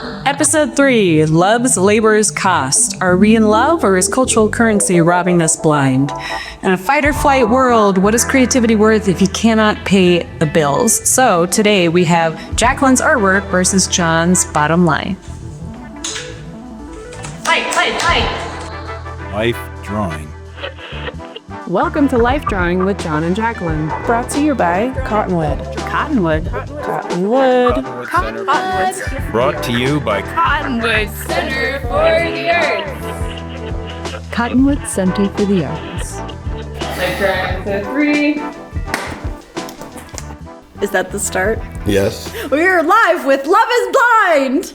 Episode 3, Love's Labor's Cost. Are we in love or is cultural currency robbing us blind? In a fight or flight world, what is creativity worth if you cannot pay the bills? So today we have Jacqueline's artwork versus John's bottom line. Fight. Life drawing. Welcome to Life Drawing with John and Jacqueline. Brought to you by Cottonwood. Brought to you by Cottonwood Center for the Arts. Cottonwood Center for the Arts. Life Drawing episode 3. Is that the start? Yes. We're live with Love is Blind!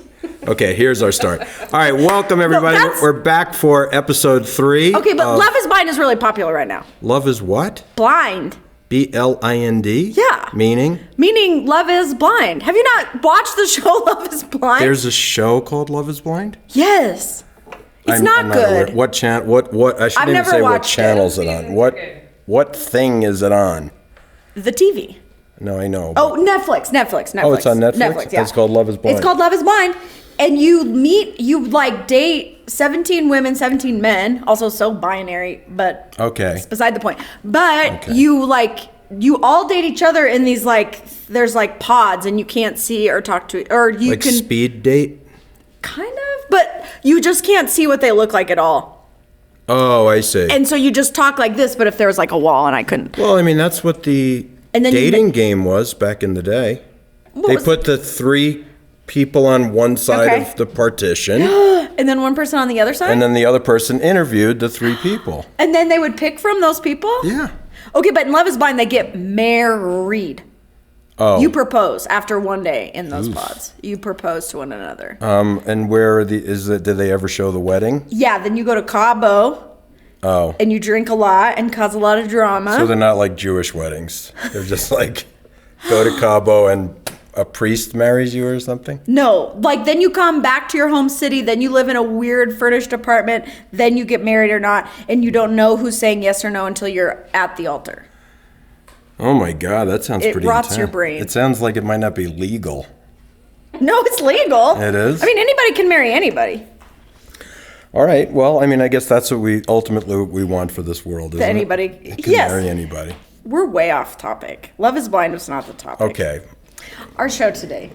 Okay, here's our start. All right, welcome everybody. that's- We're back for episode 3. Okay, but of Love is Blind is really popular right now. Love is what? Blind. Blind? Yeah. Meaning? Meaning Love is Blind. Have you not watched the show Love is Blind? There's a show called Love is Blind? Yes. It's I'm not not good. aware. What channel? What? I shouldn't even never say what watched channel it. is it on. What thing is it on? The TV. No, I know. Oh, Netflix. Oh, it's on Netflix? Netflix, yeah. It's called Love is Blind. It's called Love is Blind. And you date 17 women, 17 men. Also so binary, but Okay. it's beside the point. But Okay. you all date each other in these there's pods and you can't see or talk to, or you Like can speed date? kind of, but you just can't see what they look like at all. Oh, I see. And so you just talk like this, but if there was a wall and I couldn't. Well, I mean, that's what the And then you dating ma- game was back in the day. They was- put the 3 people on one side Okay. of the partition, And then one person on the other side? and then the other person interviewed the 3 people. And then they would pick from those people? Yeah. Okay, but in Love is Blind, they get married. Oh. You propose after one day in those pods. You propose to one another. And where are did they ever show the wedding? Yeah, then you go to Cabo Oh. and you drink a lot and cause a lot of drama. So they're not like Jewish weddings. They're just like, go to Cabo and a priest marries you or something? No, then you come back to your home city, then you live in a weird furnished apartment, then you get married or not, and you don't know who's saying yes or no until you're at the altar. Oh my God, that sounds It pretty rots intense. your brain. It sounds like it might not be legal. No, it's legal. It is? I mean, anybody can marry anybody. All right, well, I mean, I guess that's what we ultimately want for this world, isn't anybody- it? You can yes. marry anybody. We're way off topic. Love is Blind was not the topic. Okay. Our show today.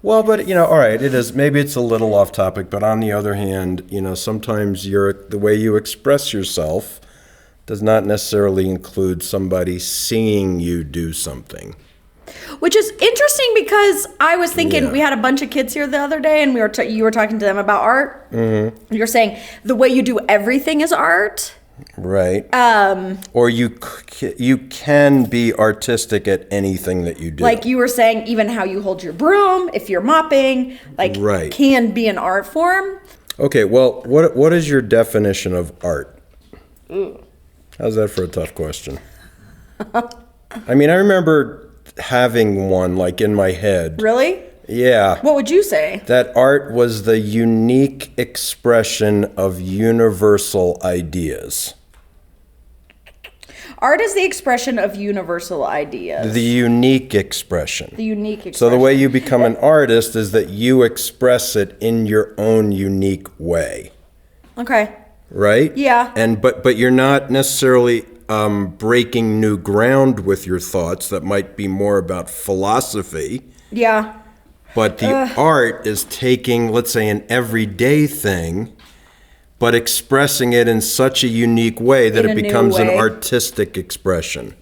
Well, but all right, it is. Maybe it's a little off topic, but on the other hand, sometimes the way you express yourself does not necessarily include somebody seeing you do something. Which is interesting because I was thinking Yeah. we had a bunch of kids here the other day and you were talking to them about art. Mm-hmm. You're saying the way you do everything is art. Right. Or you can be artistic at anything that you do. Like you were saying, even how you hold your broom, if you're mopping, Right. can be an art form. Okay, well, what is your definition of art? How's that for a tough question? I mean, I remember having one in my head. Really? Yeah. What would you say? That art was the unique expression of universal ideas. Art is the expression of universal ideas. The unique expression. The unique expression. So the way you become an artist is that you express it in your own unique way. Okay. Right? Yeah. But you're not necessarily breaking new ground with your thoughts. That might be more about philosophy. Yeah. But the art is taking, let's say, an everyday thing, but expressing it in such a unique way that In it a new becomes an way. artistic expression.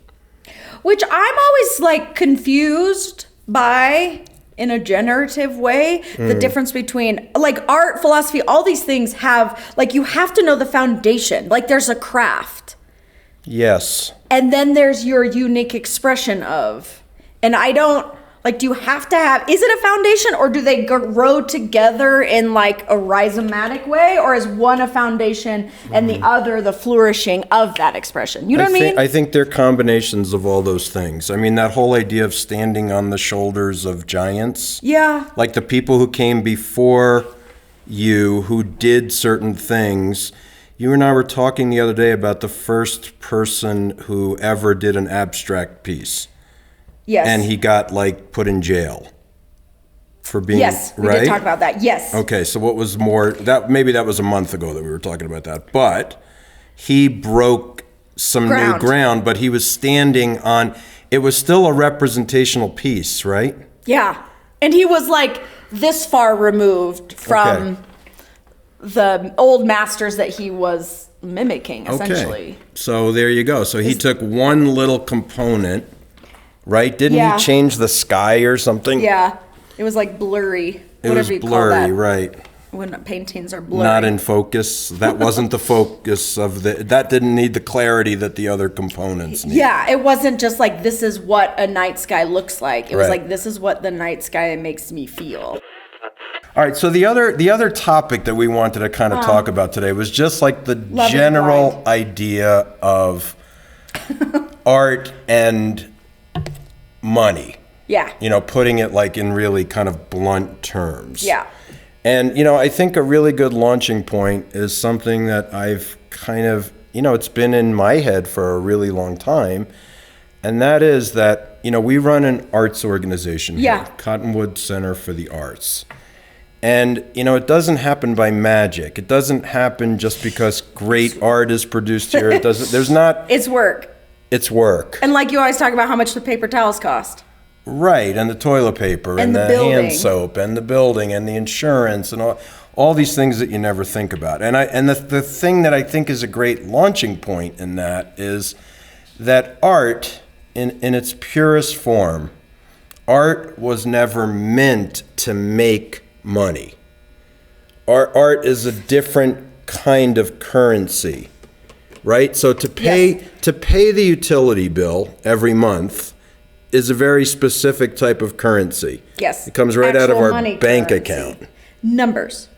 Which I'm always confused by, in a generative way, the difference between art, philosophy, all these things have, you have to know the foundation. There's a craft. Yes. And then there's your unique expression of. And I don't, do you have to have, is it a foundation or do they grow together in a rhizomatic way? Or is one a foundation and the other the flourishing of that expression? You know what I mean? I think they're combinations of all those things. I mean, that whole idea of standing on the shoulders of giants. Yeah. Like the people who came before you who did certain things. You and I were talking the other day about the first person who ever did an abstract piece. Yes. And he got put in jail. for being Yes, we right? did talk about that. Yes. Okay, so what was more that maybe that was a month ago that we were talking about that. But he broke some new ground, but he was standing on it was still a representational piece, right? Yeah. And he was like this far removed from the old masters that he was mimicking, essentially. Okay. So there you go. So he took one little component, right? Didn't he change the sky or something? Yeah. It was like blurry. It was blurry, right. When paintings are blurry. Not in focus. That wasn't the focus of that didn't need the clarity that the other components need. Yeah, it wasn't just like this is what a night sky looks like. It was Right. like this is what the night sky makes me feel. All right, so the other topic that we wanted to kind of talk about today was just like the Love is general blind. idea of art and money. Yeah. You know, putting it like in really kind of blunt terms. Yeah. And, you know, I think a really good launching point is something that I've kind of, you know, it's been in my head for a really long time. And that is that, you know, we run an arts organization Yeah. here, Cottonwood Center for the Arts. And, you know, it doesn't happen by magic. It doesn't happen just because great art is produced here. It doesn't, there's not, It's work. it's work. And like you always talk about how much the paper towels cost. Right, and the toilet paper, and the the building. hand soap, and the building, and the insurance, and all these things that you never think about. And the thing that I think is a great launching point in that is that art, in its purest form, art was never meant to make money. Art is a different kind of currency, right? So to pay the utility bill every month is a very specific type of currency. Yes. It comes right out of Actual our money bank currency. account. Numbers.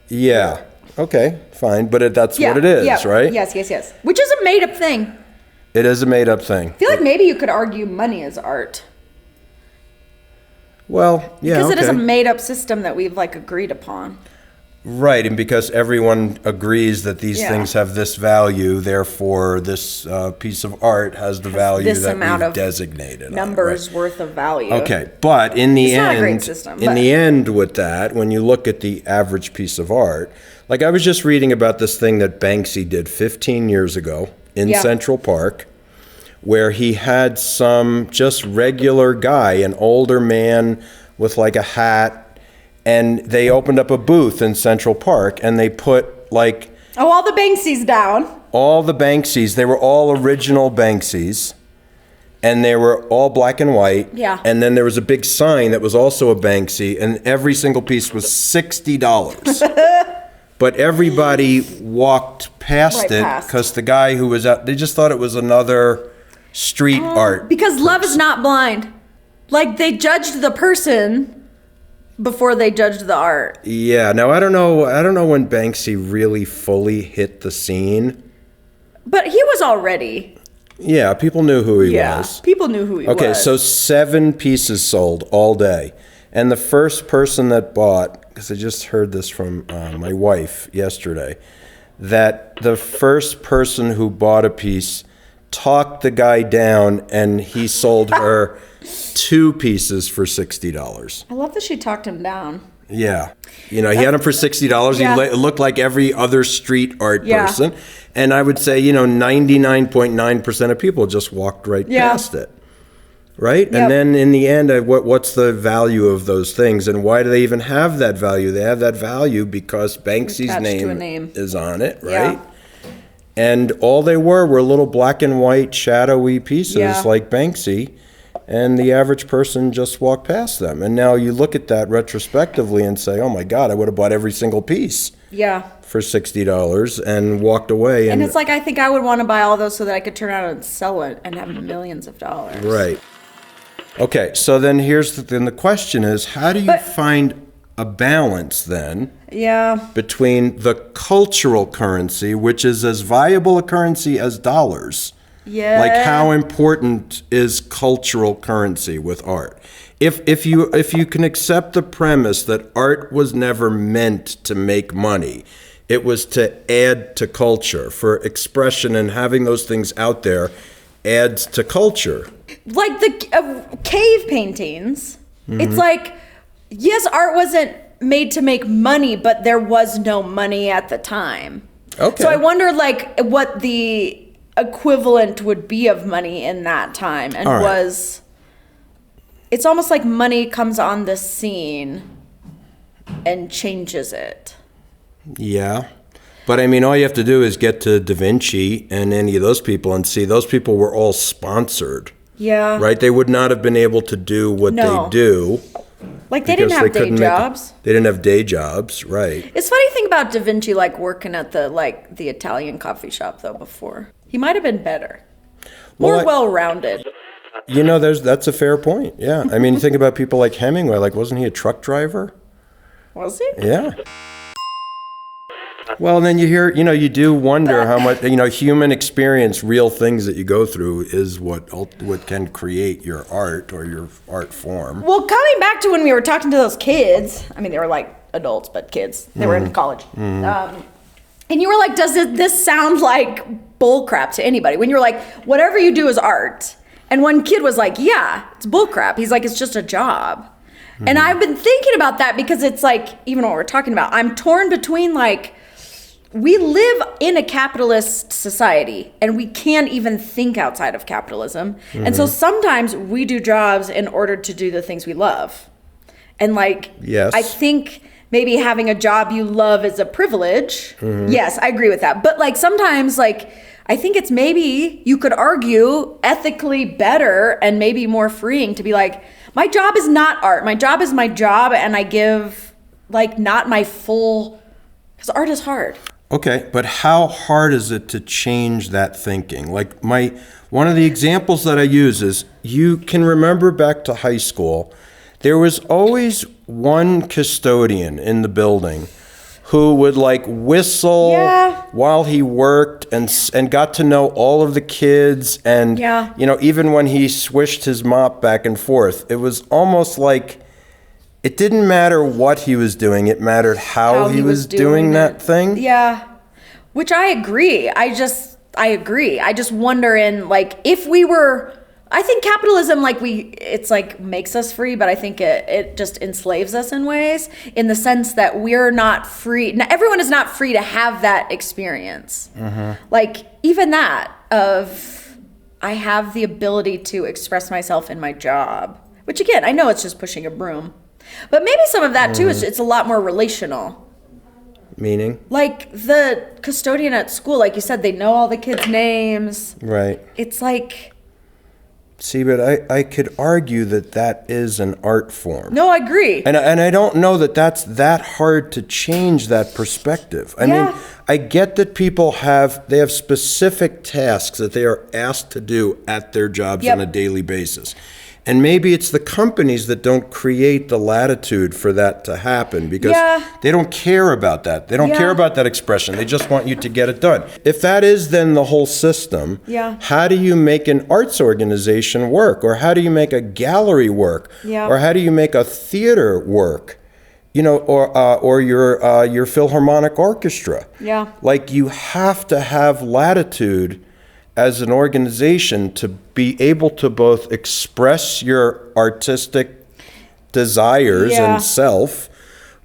Yeah. Okay, fine. But that's what it is, right? Yes, yes, yes. Which is a made up thing. It is a made up thing. I feel like maybe you could argue money is art. Well, yeah. Because it is a okay. made up system that we've like agreed upon. Right, and because everyone agrees that these Yeah. things have this value, therefore this piece of art has the value this that amount we've of designated. on it, Numbers right? worth of value. Okay, but in the It's end, not a great system, in but- the end, with that, when you look at the average piece of art, like I was just reading about this thing that Banksy did 15 years ago in Yeah. Central Park, where he had some just regular guy, an older man with like a hat, and they opened up a booth in Central Park, and they put like Oh, all the Banksy's down. all the Banksys. They were all original Banksys, and they were all black and white. Yeah. And then there was a big sign that was also a Banksy, and every single piece was $60. But everybody walked past Right it past. because the guy who was out, they just thought it was another street art. Because love is not blind. Like they judged the person before they judged the art. Yeah. Now I don't know when Banksy really fully hit the scene. But he was already. Yeah, people knew who he was. People knew who he was. Okay, so 7 pieces sold all day. And the first person that bought, because I just heard this from my wife yesterday, that the first person who bought a piece talked the guy down and he sold her 2 pieces for $60. I love that she talked him down. Yeah. You know, he had them for $60. Yeah. He looked like every other street art Yeah. person. And I would say, 99.9% of people just walked right Yeah. past it. Right? Yep. And then in the end, what's the value of those things? And why do they even have that value? They have that value because Banksy's Attached to a name. is on it, Yeah. right? And all they were little black and white shadowy pieces Yeah. like Banksy. And the average person just walked past them. And now you look at that retrospectively and say, oh my God, I would have bought every single piece Yeah. for $60 and walked away. And it's like, I think I would want to buy all those so that I could turn out and sell it and have millions of dollars. Right. Okay, so then the question is, how do you But- find a balance then Yeah. between the cultural currency, which is as viable a currency as dollars? Yeah. Like how important is cultural currency with art? If you can accept the premise that art was never meant to make money, it was to add to culture, for expression, and having those things out there adds to culture. Like the cave paintings. Mm-hmm. It's like yes, art wasn't made to make money, but there was no money at the time. Okay. So I wonder, like, what the equivalent would be of money in that time, and All right. was. It's almost like money comes on the scene and changes it. Yeah. But I mean, all you have to do is get to Da Vinci and any of those people and see those people were all sponsored, Yeah. right? They would not have been able to do what No. they do. Like, they didn't because have day couldn't make- jobs. They didn't have day jobs, right? It's funny to think about Da Vinci, like, working at the Italian coffee shop, though, before. He might have been better. More Well, well-rounded. You know, that's a fair point. Yeah. I mean, you think about people like Hemingway, like, wasn't he a truck driver? Was he? Yeah. Well, then you do wonder how much, human experience, real things that you go through is what can create your art or your art form. Well, coming back to when we were talking to those kids, I mean, they were like adults, but kids. They were in college. And you were like, does this sound like bullcrap to anybody? When you're like, whatever you do is art. And one kid was like, yeah, it's bullcrap. He's like, it's just a job. And I've been thinking about that because it's like, even what we're talking about, I'm torn between like, we live in a capitalist society and we can't even think outside of capitalism. And so sometimes we do jobs in order to do the things we love. And like, Yes. I think maybe having a job you love is a privilege. Yes, I agree with that. But like sometimes like, I think it's maybe you could argue ethically better and maybe more freeing to be like, my job is not art. My job is my job. And I give like not my full, because art is hard. Okay, but how hard is it to change that thinking? Like one of the examples that I use is you can remember back to high school, there was always one custodian in the building who would like whistle Yeah. while he worked and got to know all of the kids and Yeah. even when he swished his mop back and forth, it was almost like it didn't matter what he was doing, it mattered how he was doing that thing. Yeah. Which I agree. I agree. I just wonder in like if we were, I think capitalism it's like makes us free, but I think it just enslaves us in ways in the sense that we're not free. Now, everyone is not free to have that experience. Like even that of I have the ability to express myself in my job, which again, I know it's just pushing a broom. But maybe some of that too is it's a lot more relational. Meaning? Like the custodian at school, like you said, they know all the kids' names. Right. It's like, See, but I could argue that is an art form. no, I agree. And I don't know that that's that hard to change that perspective. I Yeah. mean, I get that people have specific tasks that they are asked to do at their jobs Yep. on a daily basis. And maybe it's the companies that don't create the latitude for that to happen because Yeah. they don't care about that. They don't care Yeah. about that expression. They just want you to get it done. If that is then the whole system, Yeah. how do you make an arts organization work? Or how do you make a gallery work? Yeah. Or how do you make a theater work? Or your Philharmonic Orchestra. Yeah. Like you have to have latitude as an organization to be able to both express your artistic desires Yeah. and self,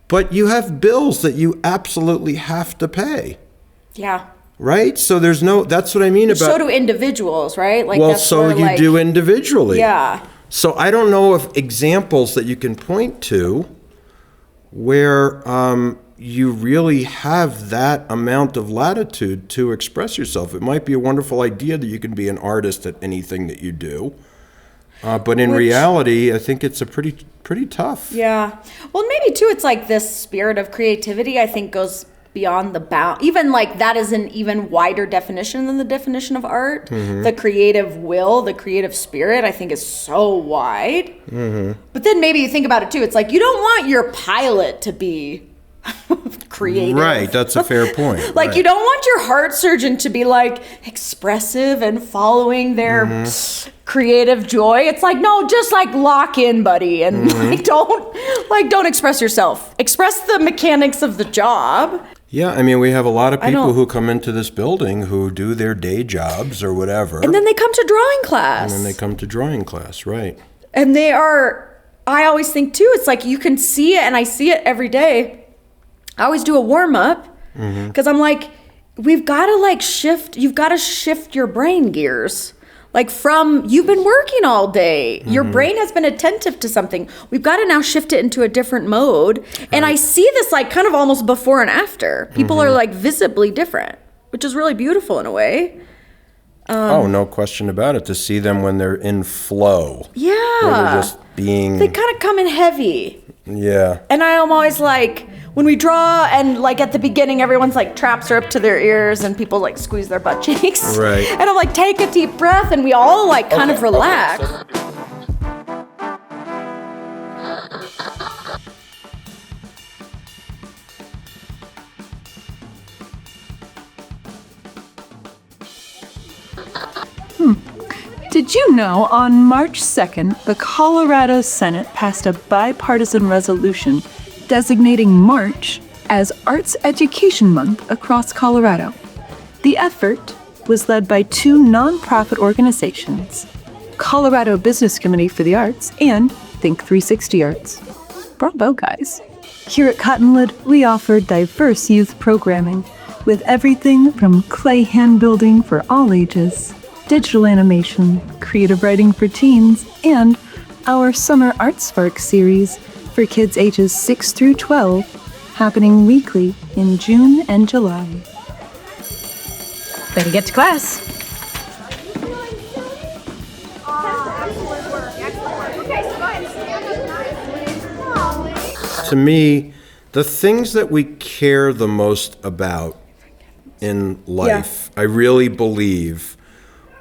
but you have bills that you absolutely have to pay, Yeah. right? So that's what I mean about. So do individuals, right? Like Well, that's so where, you like, do individually. Yeah. So I don't know of examples that you can point to where you really have that amount of latitude to express yourself. It might be a wonderful idea that you can be an artist at anything that you do, but in reality, I think it's a pretty tough. Yeah. Well, maybe too, it's like this spirit of creativity, I think, goes beyond the bound. Even like that is an even wider definition than the definition of art. The creative will, the creative spirit, I think is so wide. But then maybe you think about it too. It's like you don't want your pilot to be creative. Right, that's a fair point. Like right. you don't want your heart surgeon to be like expressive and following their creative joy. It's like, no, just like lock in, buddy, and don't express yourself. Express the mechanics of the job. Yeah, I mean, we have a lot of people don't- who come into this building who do their day jobs or whatever, And then they come to drawing class. and then they come to drawing class, right? And they are I always think too, it's like you can see it, and I see it every day. I always do a warm up because I'm like, we've got to like shift. You've got to shift your brain gears. Like from, you've been working all day. Your brain has been attentive to something. We've got to now shift it into a different mode. And I see this like kind of almost before and after. People are like visibly different, which is really beautiful in a way. Oh, no question about it. To see them when they're in flow. Yeah. Where they're just being. They kind of come in heavy. Yeah. And I am always like, when we draw and like at the beginning, everyone's like traps are up to their ears and people like squeeze their butt cheeks. Right. And I'm like, take a deep breath, and we all like kind of relax. Did you know on March 2nd, the Colorado Senate passed a bipartisan resolution designating March as Arts Education Month across Colorado? The effort was led by two nonprofit organizations, Colorado Business Committee for the Arts and Think 360 Arts. Bravo, guys. Here at Cottonwood, we offer diverse youth programming with everything from clay hand building for all ages, digital animation, creative writing for teens, and our Summer Art Spark series for kids ages 6 through 12, happening weekly in June and July. Better get to class. To me, the things that we care the most about in life, I really believe,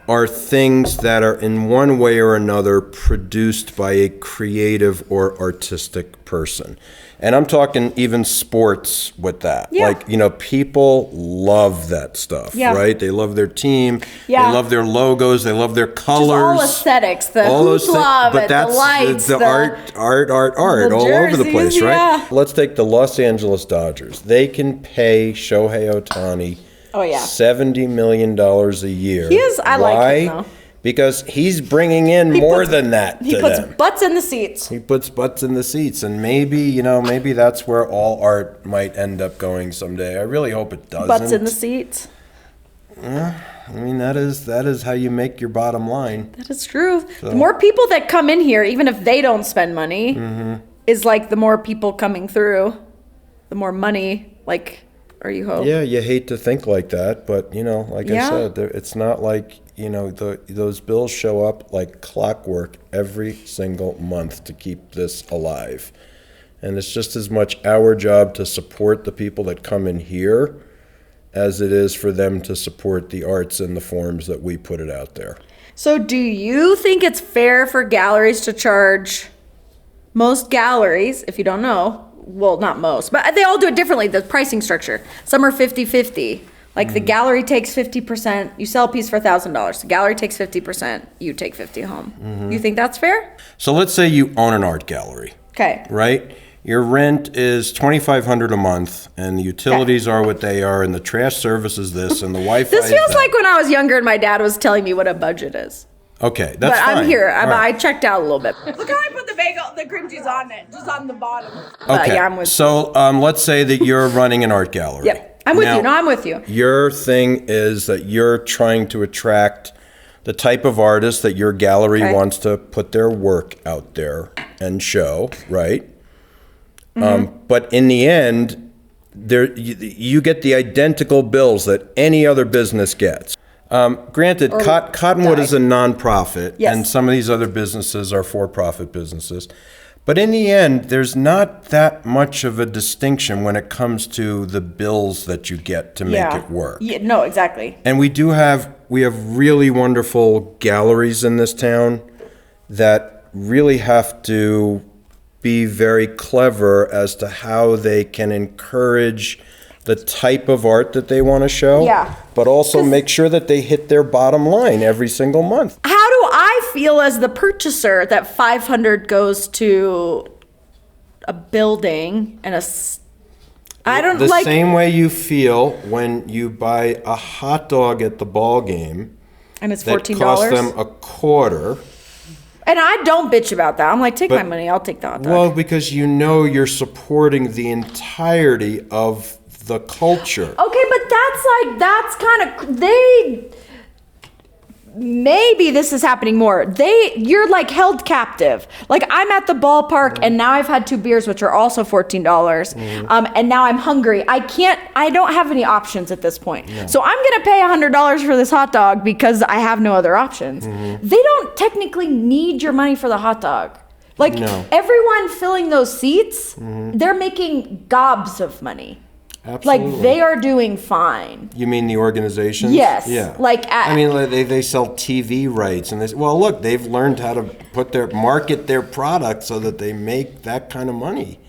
are things that are in one way or another produced by a creative or artistic person. And I'm talking even sports with that. Yeah. Like, you know, people love that stuff, right? They love their team. Yeah. They love their logos. They love their colors. Just all aesthetics, the all those hoopla of but it, that's the lights, the art the all over the jerseys, place, right? yeah. Let's take the Los Angeles Dodgers. They can pay Shohei Ohtani $70 million a year. He is, I like him though. Because he's bringing in more than that. He puts butts in the seats. He puts butts in the seats, and maybe that's where all art might end up going someday. I really hope it doesn't. Butts in the seats. I mean, that is how you make your bottom line. That is true. So. The more people that come in here, even if they don't spend money, is like the more people coming through, the more money, like, or you hope. Yeah, you hate to think like that, but, like I said, it's not like, those bills show up like clockwork every single month to keep this alive. And it's just as much our job to support the people that come in here as it is for them to support the arts in the forms that we put it out there. So do you think it's fair for galleries to charge, most galleries, if you don't know, well, not most, but they all do it differently, the pricing structure. Some are 50-50. Like the gallery takes 50%, you sell a piece for $1,000. The gallery takes 50%, you take 50 home. You think that's fair? So let's say you own an art gallery. Okay. Right? Your rent is $2,500 a month, and the utilities are what they are, and the trash service is this, and the Wi-Fi This is feels that. like when I was younger and my dad was telling me what a budget is. Okay, that's but fine. I'm here. All right. I checked out a little bit. Look how I put the bagel, the cream cheese on it, just on the bottom. Okay, yeah, I'm with so let's say that you're running an art gallery. Yep. I'm with Now, you. No, I'm with you. Your thing is that you're trying to attract the type of artist that your gallery wants to put their work out there and show, right? But in the end, you get the identical bills that any other business gets. Granted, Cottonwood is a nonprofit, and some of these other businesses are for-profit businesses. But in the end, there's not that much of a distinction when it comes to the bills that you get to make it work. Yeah, no, exactly. And we have really wonderful galleries in this town that really have to be very clever as to how they can encourage the type of art that they want to show, but also make sure that they hit their bottom line every single month. How do I feel as the purchaser that $500 goes to a building and the same way you feel when you buy a hot dog at the ball game and it's that $14 costs them a quarter, And I don't bitch about that. I'm like, take my But- money, I'll take the hot dog. Well, because you're supporting the entirety of the culture. Okay, but that's kind of maybe this is happening more. You're like held captive. Like I'm at the ballpark and now I've had 2 beers, which are also $14. And now I'm hungry. I don't have any options at this point. So I'm going to pay $100 for this hot dog because I have no other options. They don't technically need your money for the hot dog. Like everyone filling those seats, they're making gobs of money. Absolutely. Like they are doing fine. You mean the organizations? Yes. Yeah. Like they sell TV rights and look, they've learned how to market their product so that they make that kind of money.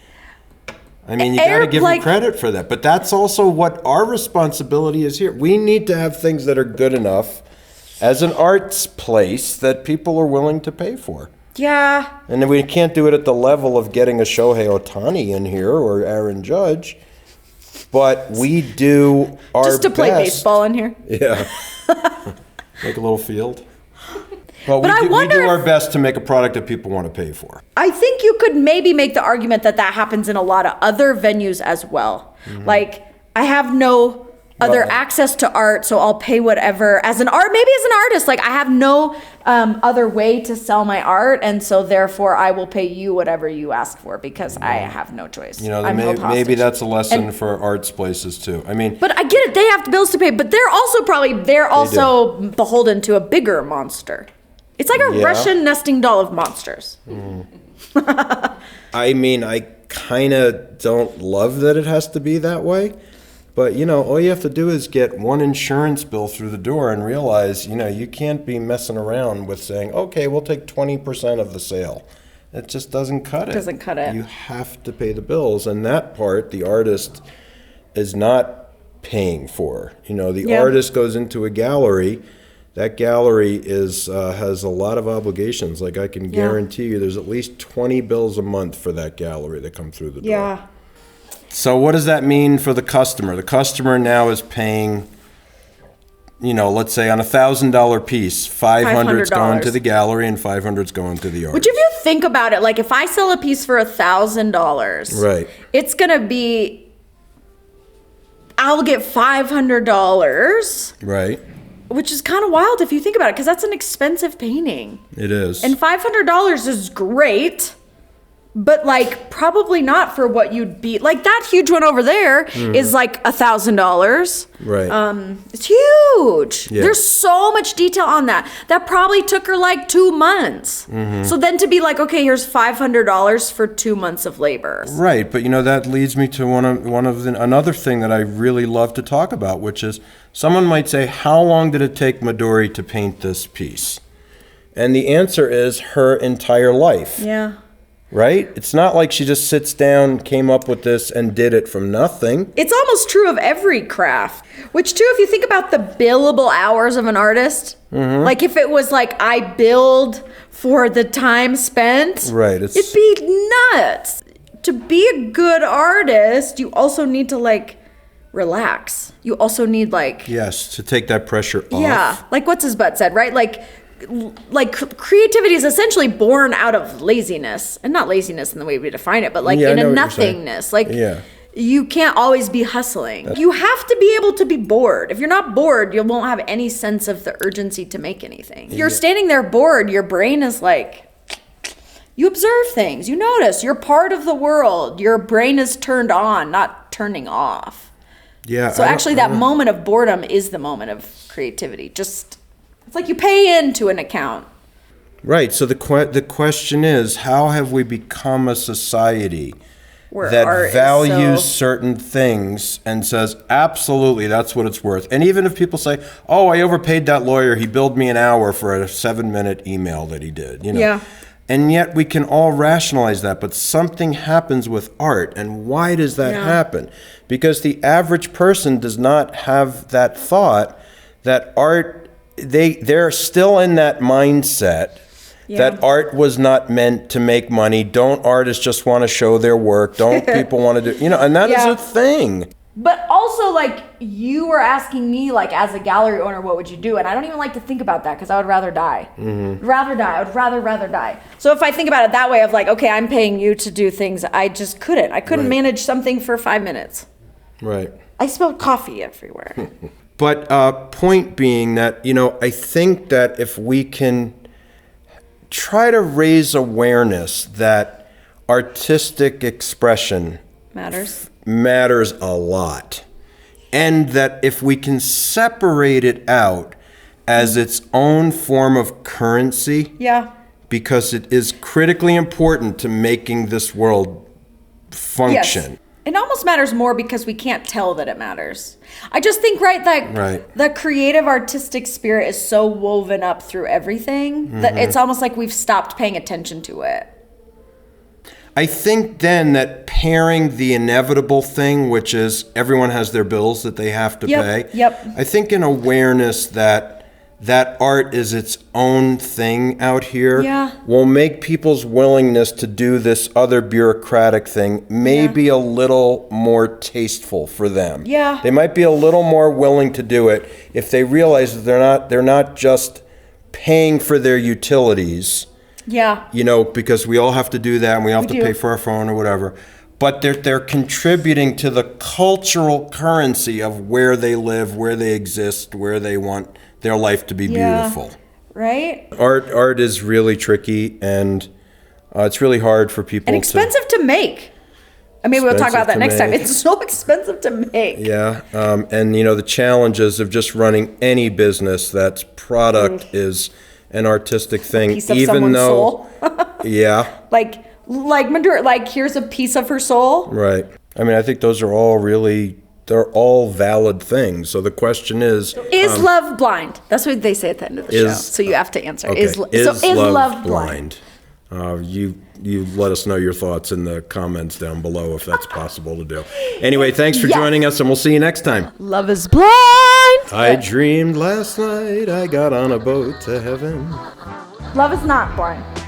I mean, you got to give them credit for that. But that's also what our responsibility is here. We need to have things that are good enough as an arts place that people are willing to pay for. Yeah. And then we can't do it at the level of getting a Shohei Ohtani in here or Aaron Judge. But we do our best. Just to play baseball in here. Yeah. Make a little field. Well, But we do our best to make a product that people want to pay for. I think you could maybe make the argument that happens in a lot of other venues as well. Like, I have no other access to art, so I'll pay whatever. Maybe as an artist, like I have no other way to sell my art, and so therefore I will pay you whatever you ask for because I have no choice. I'm held hostage. Maybe that's a lesson for arts places too. I mean, but I get it; they have bills to pay, but they're also beholden to a bigger monster. It's like a Russian nesting doll of monsters. I mean, I kind of don't love that it has to be that way. But, all you have to do is get one insurance bill through the door and realize, you can't be messing around with saying, okay, we'll take 20% of the sale. It just doesn't cut it. Doesn't cut it. You have to pay the bills. And that part, the artist is not paying for. The artist goes into a gallery. That gallery has a lot of obligations. Like I can guarantee you there's at least 20 bills a month for that gallery that come through the door. Yeah. So what does that mean for the customer? The customer now is paying, let's say on $1,000 piece, $500's going to the gallery and $500's going to the artist. Which if you think about it, like if I sell a piece for $1,000, right, it's going to be, I'll get $500. Right. Which is kind of wild if you think about it, because that's an expensive painting. It is. And $500 is great. But like probably not for what you'd be like. That huge one over there is like $1,000. Right. It's huge. Yeah. There's so much detail on that. That probably took her like 2 months. So then to be like, okay, here's $500 for 2 months of labor. Right, but that leads me to another thing that I really love to talk about, which is someone might say, how long did it take Madhuri to paint this piece? And the answer is her entire life. Yeah. Right? It's not like she just sits down, came up with this, and did it from nothing. It's almost true of every craft. Which, too, if you think about the billable hours of an artist, like if it was like I billed for the time spent, right? It'd be nuts. To be a good artist, you also need to like relax. You also need like to take that pressure off. Yeah, like what's his butt said, right? Like creativity is essentially born out of laziness, and not laziness in the way we define it, but like in a nothingness. Like you can't always be hustling. You have to be able to be bored. If you're not bored, you won't have any sense of the urgency to make anything. You're standing there bored, your brain is like, you observe things, you notice, you're part of the world. Your brain is turned on, not turning off. Yeah. So actually that moment of boredom is the moment of creativity. It's like you pay into an account. Right. So the question is, how have we become a society where that values certain things and says, absolutely, that's what it's worth? And even if people say, oh, I overpaid that lawyer, he billed me an hour for a 7-minute email that he did, Yeah. And yet we can all rationalize that, but something happens with art. And why does that happen? Because the average person does not have that thought that art, they're still in that mindset that art was not meant to make money. Don't artists just want to show their work? Don't people want to do, and that is a thing. But also, like, you were asking me, like, as a gallery owner, what would you do? And I don't even like to think about that because I would rather die. Rather die. I would rather die. So if I think about it that way of like, okay, I'm paying you to do things, I just couldn't. I couldn't manage something for 5 minutes. Right. I spilled coffee everywhere. But point being that, you know, I think that if we can try to raise awareness that artistic expression matters a lot, and that if we can separate it out as its own form of currency, because it is critically important to making this world function. Yes. It almost matters more because we can't tell that it matters. I just think, that the creative artistic spirit is so woven up through everything that it's almost like we've stopped paying attention to it. I think then that pairing the inevitable thing, which is everyone has their bills that they have to pay. I think an awareness that art is its own thing out here will make people's willingness to do this other bureaucratic thing maybe a little more tasteful for them. They might be a little more willing to do it if they realize that they're not just paying for their utilities. You know, because we all have to do that and we all have to pay for our phone or whatever. But they're contributing to the cultural currency of where they live, where they exist, where they want their life to be beautiful. Right? Art is really tricky, and it's really hard for people and expensive to make. I mean, we'll talk about that next time. It's so expensive to make. And you know, the challenges of just running any business that's product is an artistic thing, a piece of someone's soul. like Madhuri, like here's a piece of her soul. Right. I mean, I think those are all they're all valid things. So the question is love blind? That's what they say at the end of the show. So you have to answer. Okay. Is love blind? You let us know your thoughts in the comments down below if that's possible to do. Anyway, thanks for joining us, and we'll see you next time. Love is blind. I dreamed last night I got on a boat to heaven. Love is not blind.